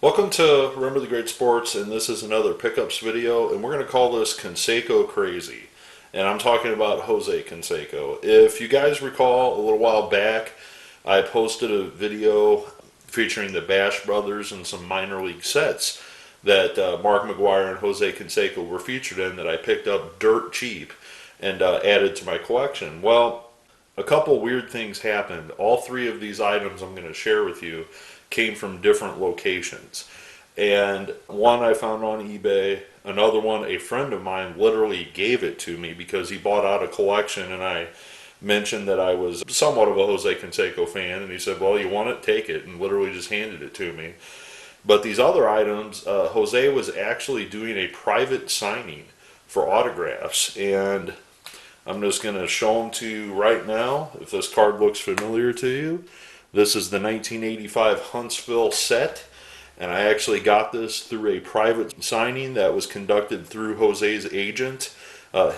Welcome to Remember the Great Sports, and this is another pickups video, and we're going to call this Canseco Crazy. And I'm talking about Jose Canseco. If you guys recall, a little while back, I posted a video featuring the Bash Brothers and some minor league sets that Mark McGwire and Jose Canseco were featured in that I picked up dirt cheap and added to my collection. Well, a couple weird things happened. All three of these items I'm going to share with you came from different locations. And one I found on eBay, another one, a friend of mine literally gave it to me because he bought out a collection, and I mentioned that I was somewhat of a Jose Canseco fan, and he said, well, you want it, take it, and literally just handed it to me. But these other items, Jose was actually doing a private signing for autographs, and I'm just going to show them to you right now if this card looks familiar to you. This is the 1985 Huntsville set, and I actually got this through a private signing that was conducted through Jose's agent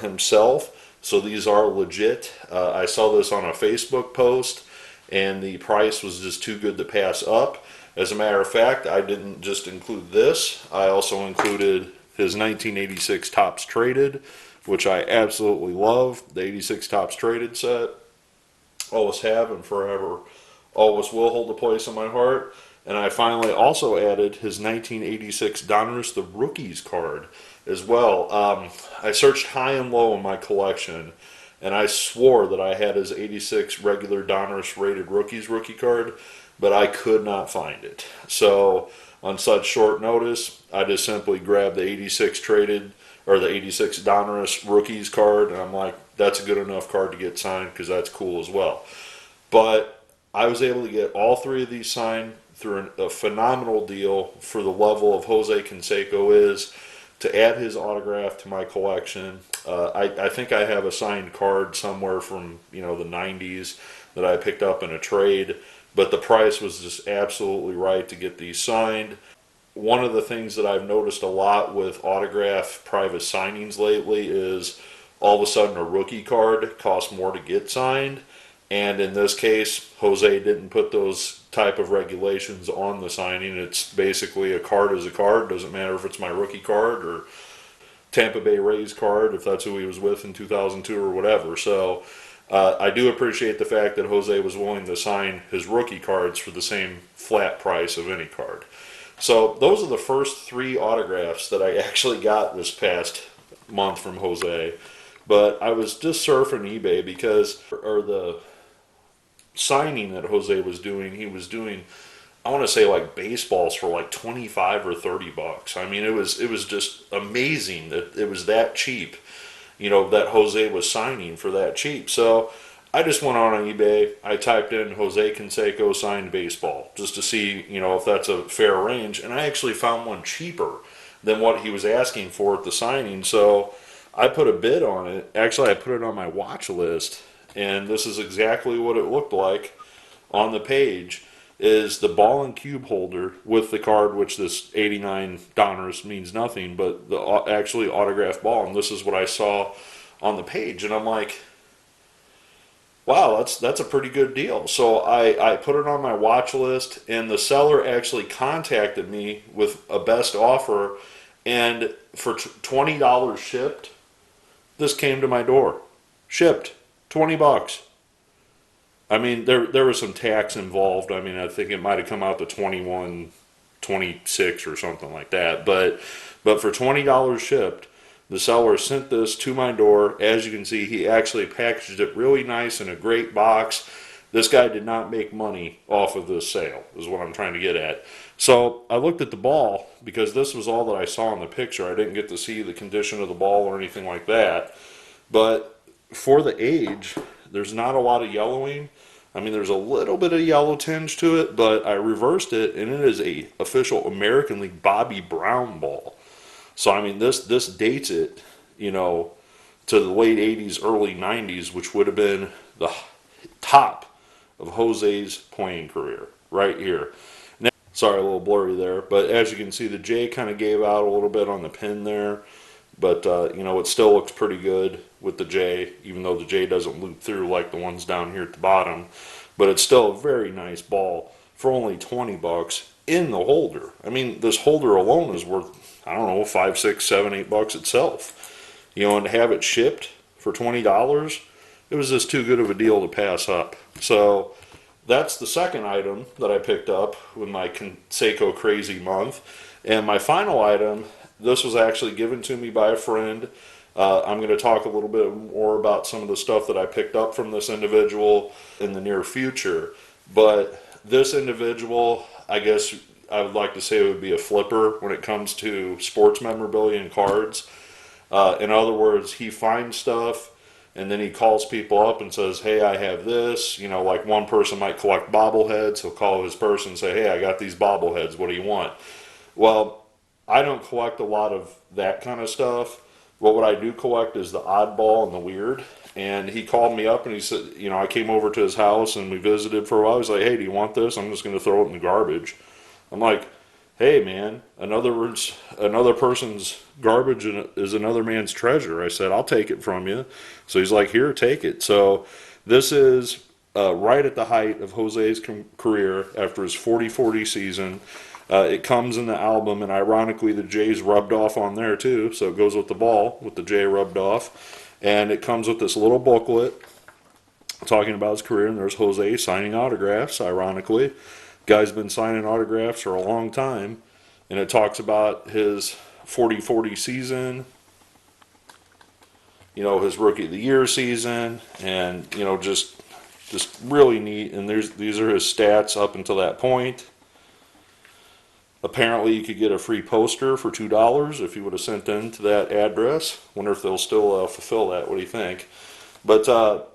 himself. So these are legit. I saw this on a Facebook post, and the price was just too good to pass up. As a matter of fact, I didn't just include this. I also included his 1986 Topps Traded, which I absolutely love. The 86 Topps Traded set. Always have and forever always will hold a place in my heart. And I finally also added his 1986 Donruss the Rookies card as well. I searched high and low in my collection, and I swore that I had his 86 regular Donruss rated Rookies rookie card, but I could not find it. So on such short notice, I just simply grabbed the 86 traded, or the 86 Donruss Rookies card, and I'm like, that's a good enough card to get signed because that's cool as well. But I was able to get all three of these signed through a phenomenal deal for the level of Jose Canseco is to add his autograph to my collection. I think I have a signed card somewhere from the 90s that I picked up in a trade, but the price was just absolutely right to get these signed. One of the things that I've noticed a lot with autograph private signings lately is all of a sudden a rookie card costs more to get signed. And in this case, Jose didn't put those type of regulations on the signing. It's basically a card is a card. Doesn't matter if it's my rookie card or Tampa Bay Rays card, if that's who he was with in 2002 or whatever. So I do appreciate the fact that Jose was willing to sign his rookie cards for the same flat price of any card. So those are the first three autographs that I actually got this past month from Jose. But I was just surfing eBay because, or the signing that Jose was doing, he was doing, I want to say like baseballs for like 25 or 30 bucks. I mean, it was just amazing that it was that cheap, that Jose was signing for that cheap. So I just went on eBay, I typed in Jose Canseco signed baseball just to see, if that's a fair range, and I actually found one cheaper than what he was asking for at the signing. So I put a bid on it. Actually, I put it on my watch list, and this is exactly what it looked like on the page. Is the ball and cube holder with the card, which this 89 Donruss means nothing, but the actually autographed ball, and this is what I saw on the page, and I'm like, wow, that's a pretty good deal. So I put it on my watch list, and the seller actually contacted me with a best offer, and for $20 shipped, this came to my door. Shipped. 20 bucks. I mean, there was some tax involved. I mean, I think it might have come out to 21, 26 or something like that. But for $20 shipped, the seller sent this to my door. As you can see, he actually packaged it really nice in a great box. This guy did not make money off of this sale, is what I'm trying to get at. So I looked at the ball because this was all that I saw in the picture. I didn't get to see the condition of the ball or anything like that. But for the age, there's not a lot of yellowing. I mean, there's a little bit of yellow tinge to it, but I reversed it, and it is a official American League Bobby Brown ball. So I mean, this dates it, to the late 80s, early 90s, which would have been the top of Jose's playing career right here. Now, sorry, a little blurry there, but as you can see, the J kind of gave out a little bit on the pin there. But, it still looks pretty good with the J, even though the J doesn't loop through like the ones down here at the bottom. But it's still a very nice ball for only 20 bucks. in the holder. I mean, this holder alone is worth, I don't know, 5, 6, 7, $8 itself. You know, and to have it shipped for $20, it was just too good of a deal to pass up. So that's the second item that I picked up with my Canseco Crazy month. And my final item, this was actually given to me by a friend. I'm going to talk a little bit more about some of the stuff that I picked up from this individual in the near future. But this individual, I guess I would like to say, it would be a flipper when it comes to sports memorabilia and cards. In other words, he finds stuff and then he calls people up and says, hey, I have this. You know, like one person might collect bobbleheads. He'll call his person and say, hey, I got these bobbleheads. What do you want? Well, I don't collect a lot of that kind of stuff. But what I do collect is the oddball and the weird. And he called me up and he said, you know, I came over to his house and we visited for a while. He's like, hey, do you want this? I'm just going to throw it in the garbage. I'm like, hey, man, in other words, another person's garbage is another man's treasure. I said, I'll take it from you. So he's like, here, take it. So this is right at the height of Jose's career after his 40-40 season. It comes in the album, and ironically, the J's rubbed off on there too, so it goes with the ball, with the J rubbed off. And it comes with this little booklet talking about his career, and there's Jose signing autographs, ironically. Guy's been signing autographs for a long time, and it talks about his 40-40 season, you know, his Rookie of the Year season, and, you know, just really neat. And these are his stats up until that point. Apparently, you could get a free poster for $2 if you would have sent in to that address. Wonder if they'll still fulfill that. What do you think? But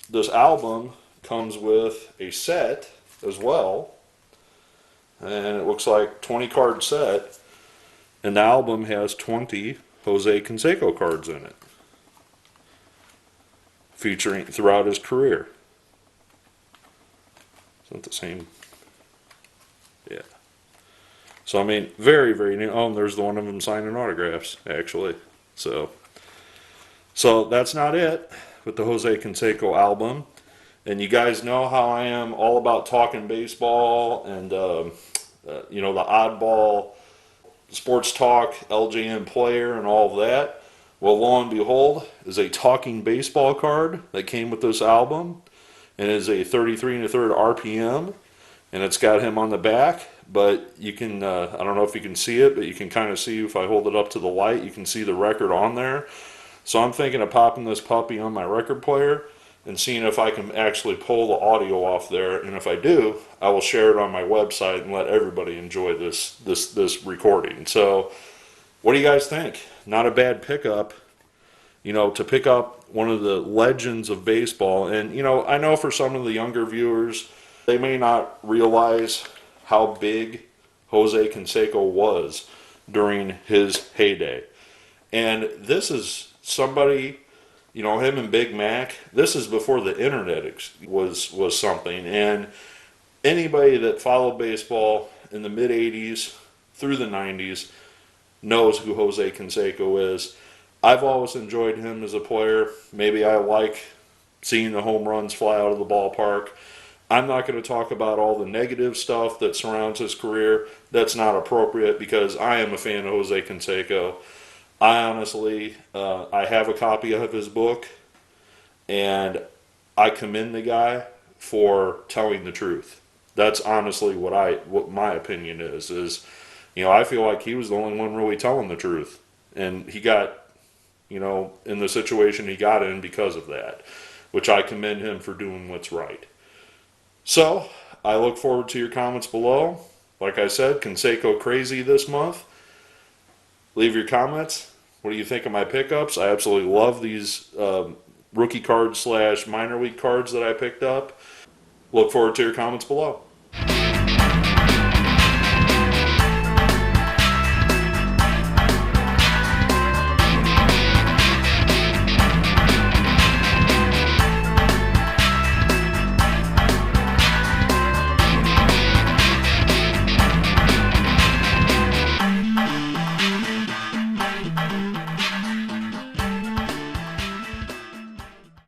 this album comes with a set as well, and it looks like 20 card set. And the album has 20 Jose Canseco cards in it, featuring throughout his career. Isn't that the same? Yeah. So, I mean, very, very neat. Oh, and there's the one of them signing autographs, actually. So that's not it with the Jose Canseco album. And you guys know how I am all about talking baseball and, you know, the oddball sports talk, LJN player and all of that. Well, lo and behold, is a talking baseball card that came with this album. And it is a 33 1/3 RPM. And it's got him on the back. But you can, I don't know if you can see it, but you can kind of see if I hold it up to the light, you can see the record on there. So I'm thinking of popping this puppy on my record player and seeing if I can actually pull the audio off there. And if I do, I will share it on my website and let everybody enjoy this recording. So what do you guys think? Not a bad pickup, you know, to pick up one of the legends of baseball. And, you know, I know for some of the younger viewers, they may not realize how big Jose Canseco was during his heyday. And this is somebody, you know, him and Big Mac, this is before the internet was something. And anybody that followed baseball in the mid-'80s through the 90s knows who Jose Canseco is. I've always enjoyed him as a player. Maybe I like seeing the home runs fly out of the ballpark. I'm not going to talk about all the negative stuff that surrounds his career. That's not appropriate because I am a fan of Jose Canseco. I honestly, I have a copy of his book, and I commend the guy for telling the truth. That's honestly what my opinion is, you know, I feel like he was the only one really telling the truth. And he got, you know, in the situation he got in because of that, which I commend him for doing what's right. So, I look forward to your comments below. Like I said, Canseco Crazy this month. Leave your comments. What do you think of my pickups? I absolutely love these rookie cards / minor league cards that I picked up. Look forward to your comments below.